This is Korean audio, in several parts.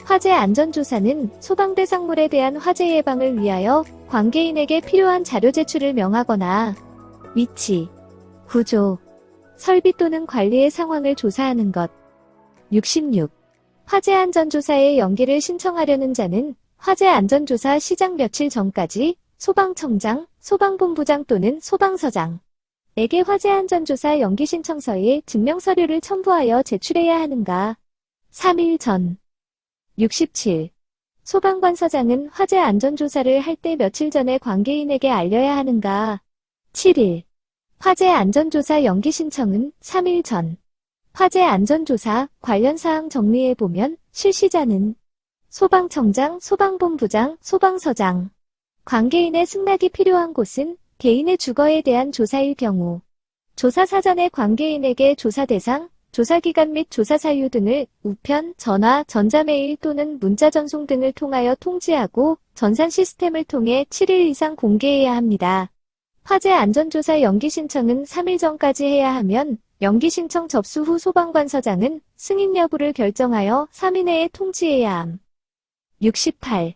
화재 안전조사는 소방대상물에 대한 화재 예방을 위하여 관계인에게 필요한 자료 제출을 명하거나 위치, 구조, 설비 또는 관리의 상황을 조사하는 것. 66. 화재 안전조사에 연기를 신청하려는 자는 화재 안전조사 시작 며칠 전까지 소방청장, 소방본부장 또는 소방서장에게 화재 안전조사 연기 신청서에 증명서류를 첨부하여 제출해야 하는가. 3일 전. 67. 소방관서장은 화재 안전조사를 할 때 며칠 전에 관계인에게 알려야 하는가. 7일. 화재 안전조사 연기 신청은 3일 전. 화재 안전조사 관련 사항 정리해보면 실시자는 소방청장, 소방본부장, 소방서장. 관계인의 승낙이 필요한 곳은 개인의 주거에 대한 조사일 경우 조사 사전에 관계인에게 조사 대상, 조사기간 및 조사 사유 등을 우편, 전화, 전자메일 또는 문자 전송 등을 통하여 통지하고 전산 시스템을 통해 7일 이상 공개해야 합니다. 화재 안전조사 연기 신청은 3일 전까지 해야 하면 연기 신청 접수 후 소방관서장은 승인 여부를 결정하여 3일 내에 통지해야 함. 68.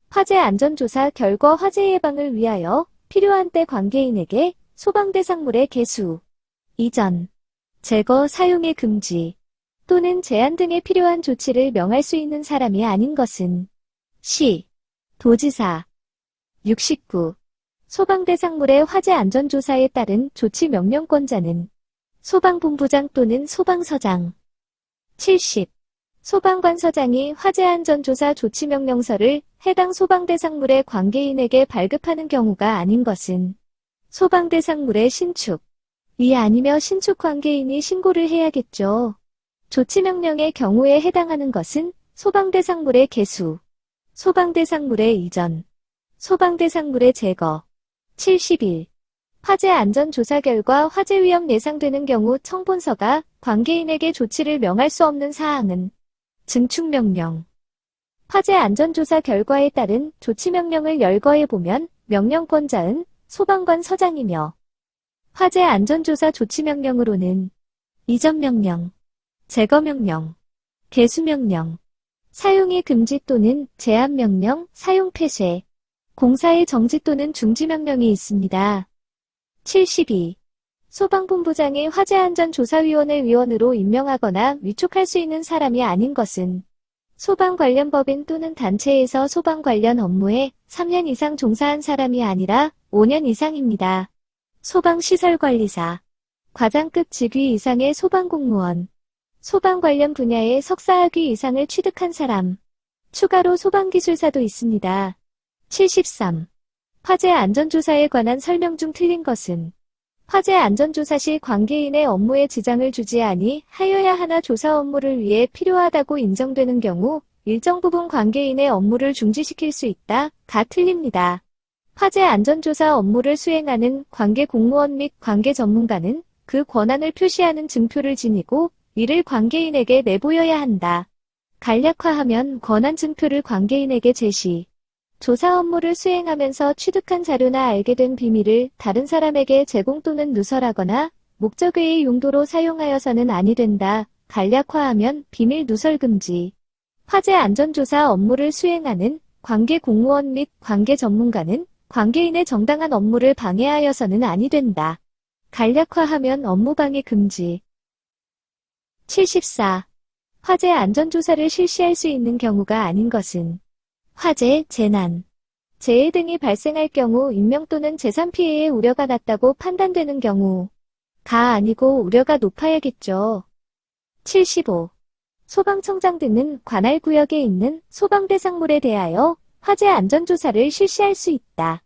화재 안전조사 결과 화재 예방을 위하여 필요한 때 관계인에게 소방대상물의 개수, 이전, 제거 사용의 금지 또는 제한 등에 필요한 조치를 명할 수 있는 사람이 아닌 것은 시, 도지사. 69. 소방대상물의 화재 안전조사에 따른 조치 명령권자는 소방본부장 또는 소방서장. 70. 소방관서장이 화재 안전조사 조치명령서를 해당 소방대상물의 관계인에게 발급하는 경우가 아닌 것은 소방대상물의 신축, 이 아니며 신축 관계인이 신고를 해야겠죠. 조치명령의 경우에 해당하는 것은 소방대상물의 개수, 소방대상물의 이전, 소방대상물의 제거. 71. 화재 안전조사 결과 화재 위험 예상되는 경우 청본서가 관계인에게 조치를 명할 수 없는 사항은 증축명령. 화재 안전조사 결과에 따른 조치명령을 열거해보면 명령권자은 소방관서장이며 화재 안전조사 조치명령으로는 이전명령, 제거명령, 개수명령, 사용의 금지 또는 제한명령, 사용 폐쇄, 공사의 정지 또는 중지명령이 있습니다. 72. 소방본부장이 화재안전조사위원회 위원으로 임명하거나 위촉할 수 있는 사람이 아닌 것은 소방 관련 법인 또는 단체에서 소방 관련 업무에 3년 이상 종사한 사람이 아니라 5년 이상입니다. 소방시설관리사, 과장급 직위 이상의 소방공무원, 소방 관련 분야의 석사학위 이상을 취득한 사람, 추가로 소방기술사도 있습니다. 73. 화재 안전조사에 관한 설명 중 틀린 것은 화재 안전조사 시 관계인의 업무에 지장을 주지 아니하여야 하나 조사 업무를 위해 필요하다고 인정되는 경우 일정 부분 관계인의 업무를 중지시킬 수 있다. 가 틀립니다. 화재 안전조사 업무를 수행하는 관계 공무원 및 관계 전문가는 그 권한을 표시하는 증표를 지니고 이를 관계인에게 내보여야 한다. 간략화하면 권한 증표를 관계인에게 제시. 조사 업무를 수행하면서 취득한 자료나 알게 된 비밀을 다른 사람에게 제공 또는 누설하거나 목적외의 용도로 사용하여서는 아니 된다. 간략화하면 비밀 누설 금지. 화재 안전조사 업무를 수행하는 관계 공무원 및 관계 전문가는 관계인의 정당한 업무를 방해하여서는 아니 된다. 간략화하면 업무방해 금지. 74. 화재 안전조사를 실시할 수 있는 경우가 아닌 것은 화재, 재난, 재해 등이 발생할 경우 인명 또는 재산 피해의 우려가 낮다고 판단되는 경우가 아니고 우려가 높아야겠죠. 75. 소방청장 등은 관할 구역에 있는 소방대상물에 대하여 화재 안전조사를 실시할 수 있다.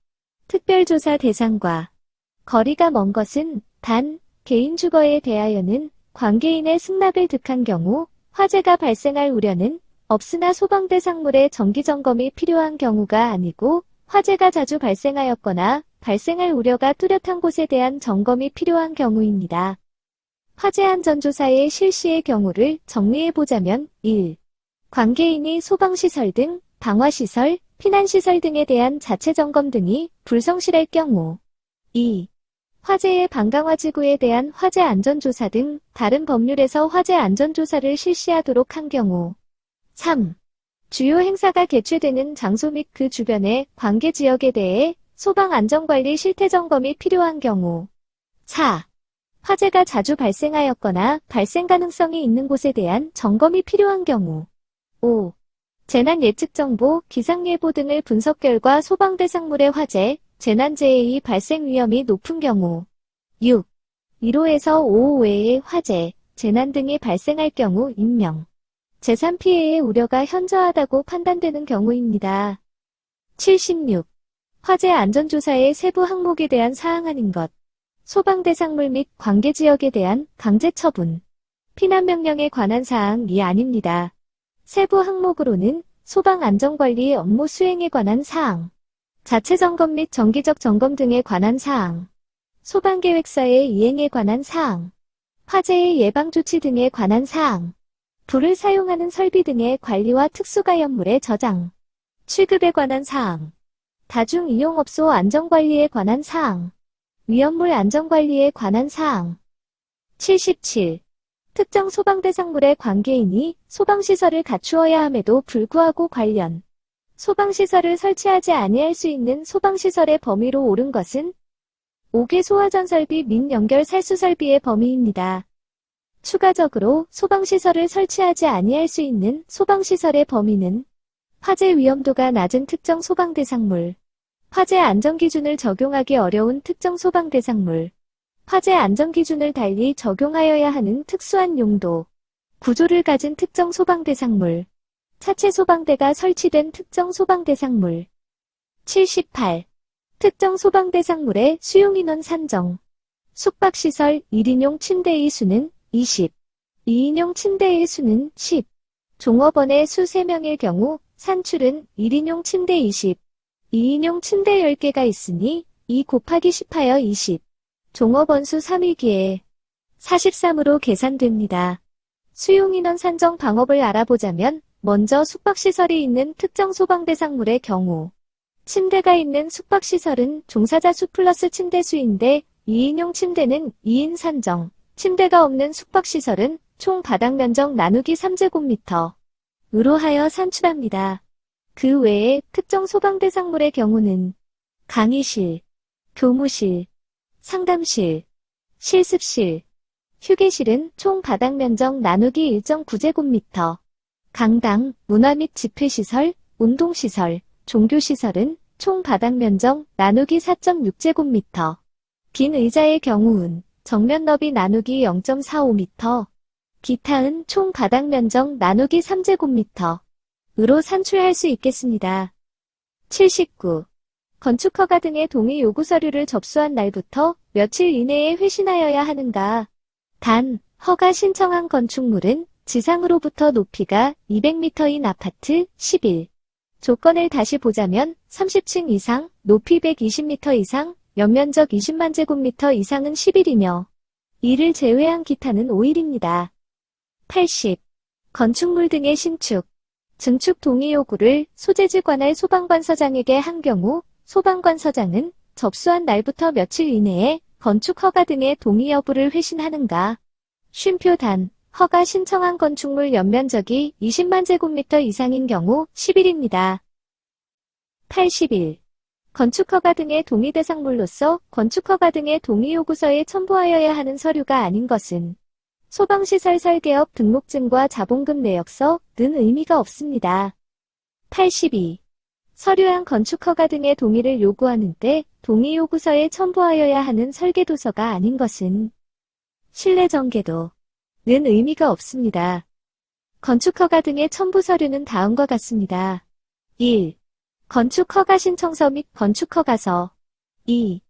특별조사 대상과 거리가 먼 것은 단, 개인 주거에 대하여는 관계인의 승낙을 득한 경우 화재가 발생할 우려는 없으나 소방대상물의 정기점검이 필요한 경우가 아니고 화재가 자주 발생하였거나 발생할 우려가 뚜렷한 곳에 대한 점검이 필요한 경우입니다. 화재 안전조사의 실시의 경우를 정리해보자면 1. 관계인이 소방시설 등 방화시설, 피난시설 등에 대한 자체 점검 등이 불성실할 경우 2. 화재의 방강화지구에 대한 화재 안전조사 등 다른 법률에서 화재 안전조사를 실시하도록 한 경우 3. 주요 행사가 개최되는 장소 및 그 주변의 관계 지역에 대해 소방안전관리 실태점검이 필요한 경우. 4. 화재가 자주 발생하였거나 발생 가능성이 있는 곳에 대한 점검이 필요한 경우. 5. 재난 예측정보, 기상예보 등을 분석 결과 소방대상물의 화재, 재난재해의 발생 위험이 높은 경우. 6. 1호에서 5호 외에 화재, 재난 등이 발생할 경우 인명, 재산 피해의 우려가 현저하다고 판단되는 경우입니다. 76. 화재 안전조사의 세부 항목에 대한 사항 아닌 것. 소방대상물 및 관계지역에 대한 강제 처분, 피난명령에 관한 사항이 아닙니다. 세부 항목으로는 소방안전관리 업무 수행에 관한 사항, 자체점검 및 정기적 점검 등에 관한 사항, 소방계획서의 이행에 관한 사항, 화재의 예방조치 등에 관한 사항, 불을 사용하는 설비 등의 관리와 특수가연물의 저장, 취급에 관한 사항, 다중이용업소 안전관리에 관한 사항, 위험물 안전관리에 관한 사항. 77. 특정 소방대상물의 관계인이 소방시설을 갖추어야 함에도 불구하고 관련 소방시설을 설치하지 아니할 수 있는 소방시설의 범위로 옳은 것은 5개 소화전설비 및 연결 살수설비의 범위입니다. 추가적으로 소방시설을 설치하지 아니할 수 있는 소방시설의 범위는 화재 위험도가 낮은 특정 소방대상물, 화재 안전기준을 적용하기 어려운 특정 소방대상물, 화재 안전기준을 달리 적용하여야 하는 특수한 용도, 구조를 가진 특정 소방대상물, 차체 소방대가 설치된 특정 소방대상물. 78. 특정 소방대상물의 수용인원 산정. 숙박시설 1인용 침대의 수는 20, 2인용 침대의 수는 10, 종업원의 수 3명일 경우 산출은 1인용 침대 20, 2인용 침대 10개가 있으니 2 곱하기 10하여 20, 종업원 수 3이기에 43으로 계산됩니다. 수용인원 산정 방법을 알아보자면 먼저 숙박시설이 있는 특정 소방대상물의 경우 침대가 있는 숙박시설은 종사자 수 플러스 침대 수인데 2인용 침대는 2인 산정, 침대가 없는 숙박시설은 총 바닥 면적 나누기 3제곱미터으로 하여 산출합니다. 그 외에 특정 소방대상물의 경우는 강의실, 교무실, 상담실, 실습실, 휴게실은 총 바닥 면적 나누기 1.9제곱미터, 강당, 문화 및 집회시설, 운동시설, 종교시설은 총 바닥 면적 나누기 4.6제곱미터, 빈 의자의 경우는 정면 너비 나누기 0.45m, 기타은 총 바닥 면적 나누기 3제곱미터으로 산출할 수 있겠습니다. 79. 건축허가 등의 동의 요구 서류를 접수한 날부터 며칠 이내에 회신하여야 하는가. 단, 허가 신청한 건축물은 지상으로부터 높이가 200m인 아파트 11. 조건을 다시 보자면 30층 이상, 높이 120m 이상, 연면적 20만 제곱미터 이상은 10일이며 이를 제외한 기타는 5일입니다. 80. 건축물 등의 신축, 증축 동의 요구를 소재지 관할 소방관서장에게 한 경우 소방관서장은 접수한 날부터 며칠 이내에 건축 허가 등의 동의 여부를 회신하는가. 쉼표 단, 허가 신청한 건축물 연면적이 20만 제곱미터 이상인 경우 10일입니다. 81. 건축허가 등의 동의 대상물로서 건축허가 등의 동의 요구서에 첨부하여야 하는 서류가 아닌 것은 소방시설 설계업 등록증과 자본금 내역서는 의미가 없습니다. 82. 서류안 건축허가 등의 동의를 요구하는 때 동의 요구서에 첨부하여야 하는 설계도서가 아닌 것은 실내전개도는 의미가 없습니다. 건축허가 등의 첨부 서류는 다음과 같습니다. 1. 건축허가 신청서 및 건축허가서. 2.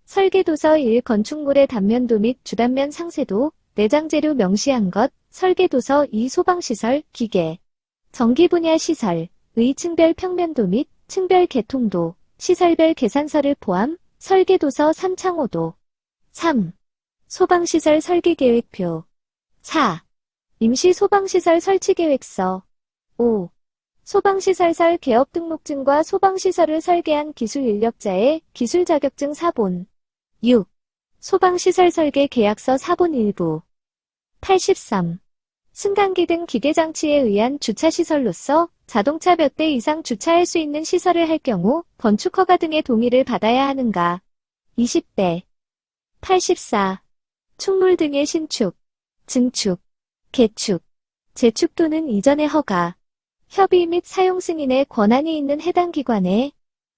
설계도서 1. 건축물의 단면도 및 주단면 상세도, 내장재료 명시한 것, 설계도서 2. 소방시설, 기계, 전기 분야 시설, 의 층별 평면도 및 층별 개통도, 시설별 계산서를 포함, 설계도서 3. 창호도. 3. 소방시설 설계계획표. 4. 임시 소방시설 설치계획서. 5. 소방시설설 개업 등록증과 소방시설을 설계한 기술 인력자의 기술 자격증 사본. 6. 소방시설 설계 계약서 사본 일부. 83. 승강기 등 기계장치에 의한 주차시설로서 자동차 몇 대 이상 주차할 수 있는 시설을 할 경우 건축 허가 등의 동의를 받아야 하는가? 20대. 84. 축물 등의 신축, 증축, 개축, 재축 또는 이전의 허가, 협의 및 사용 승인의 권한이 있는 해당 기관에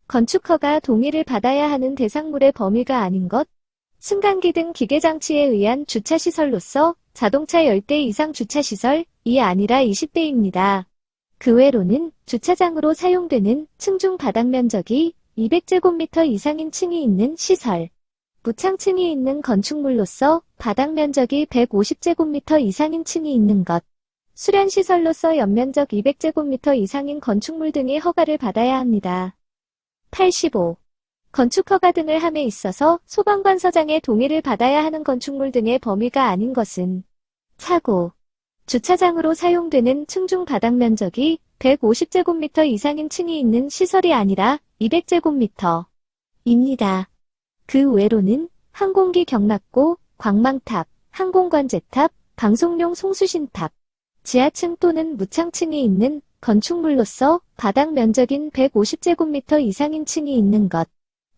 건축허가 동의를 받아야 하는 대상물의 범위가 아닌 것, 승강기 등 기계장치에 의한 주차시설로서 자동차 10대 이상 주차시설이 아니라 20대입니다. 그 외로는 주차장으로 사용되는 층중 바닥 면적이 200제곱미터 이상인 층이 있는 시설, 무창층이 있는 건축물로서 바닥 면적이 150제곱미터 이상인 층이 있는 것, 수련시설로서 연면적 200제곱미터 이상인 건축물 등의 허가를 받아야 합니다. 85. 건축허가 등을 함에 있어서 소방관서장의 동의를 받아야 하는 건축물 등의 범위가 아닌 것은 차고, 주차장으로 사용되는 층중 바닥 면적이 150제곱미터 이상인 층이 있는 시설이 아니라 200제곱미터입니다. 그 외로는 항공기 경납고, 광망탑, 항공관제탑, 방송용 송수신탑, 지하층 또는 무창층이 있는 건축물로서 바닥 면적인 150제곱미터 이상인 층이 있는 것,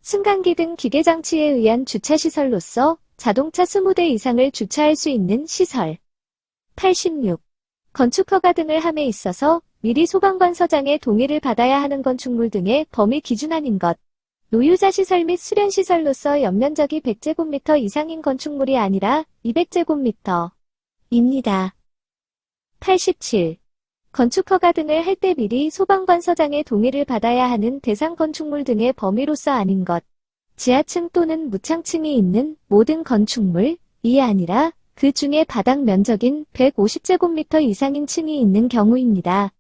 승강기 등 기계장치에 의한 주차시설로서 자동차 20대 이상을 주차할 수 있는 시설. 86. 건축허가 등을 함에 있어서 미리 소방관서장의 동의를 받아야 하는 건축물 등의 범위 기준 아닌 것, 노유자 시설 및 수련시설로서 연면적이 100제곱미터 이상인 건축물이 아니라 200제곱미터입니다. 87. 건축허가 등을 할 때 미리 소방관서장의 동의를 받아야 하는 대상 건축물 등의 범위로서 아닌 것, 지하층 또는 무창층이 있는 모든 건축물이 아니라 그 중에 바닥 면적인 150제곱미터 이상인 층이 있는 경우입니다.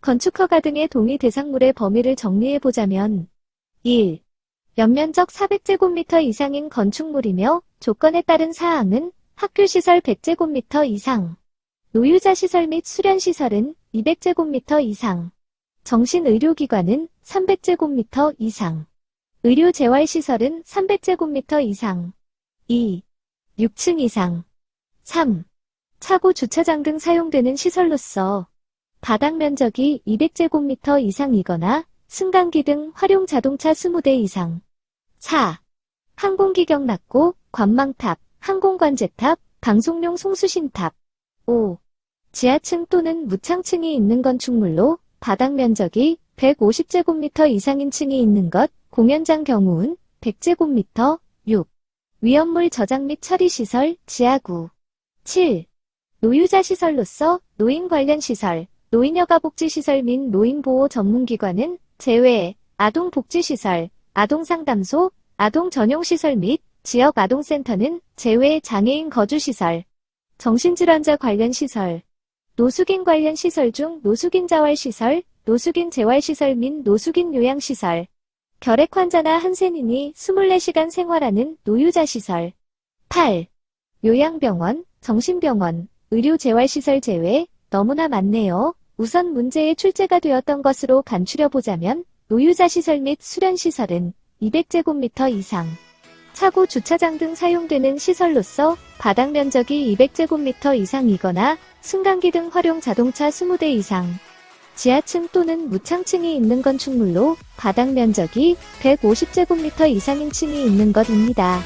건축허가 등의 동의 대상물의 범위를 정리해보자면 1. 연면적 400제곱미터 이상인 건축물이며 조건에 따른 사항은 학교시설 100제곱미터 이상, 노유자시설 및 수련시설은 200제곱미터 이상, 정신의료기관은 300제곱미터 이상, 의료재활시설은 300제곱미터 이상, 2. 6층 이상, 3. 차고 주차장 등 사용되는 시설로서 바닥 면적이 200제곱미터 이상이거나 승강기 등 활용 자동차 20대 이상. 4. 항공기 경납고, 관망탑, 항공관제탑, 방송용 송수신탑. 5. 지하층 또는 무창층이 있는 건축물로 바닥 면적이 150제곱미터 이상인 층이 있는 것, 공연장 경우는 100제곱미터. 6. 위험물 저장 및 처리시설, 지하구. 7. 노유자 시설로서 노인 관련 시설, 노인여가복지시설 및 노인보호 전문기관은 제외, 아동복지시설, 아동상담소, 아동전용시설 및 지역 아동센터는 제외, 장애인 거주시설, 정신질환자 관련 시설, 노숙인 관련 시설 중 노숙인 자활시설, 노숙인 재활시설 및 노숙인 요양시설, 결핵 환자나 한센인이 24시간 생활하는 노유자시설. 8. 요양병원, 정신병원, 의료재활시설 제외. 너무나 많네요. 우선 문제의 출제가 되었던 것으로 간추려보자면 노유자시설 및 수련시설은 200제곱미터 이상, 차고 주차장 등 사용되는 시설로서 바닥 면적이 200제곱미터 이상이거나 승강기 등 활용 자동차 20대 이상, 지하층 또는 무창층이 있는 건축물로 바닥 면적이 150제곱미터 이상인 층이 있는 것입니다.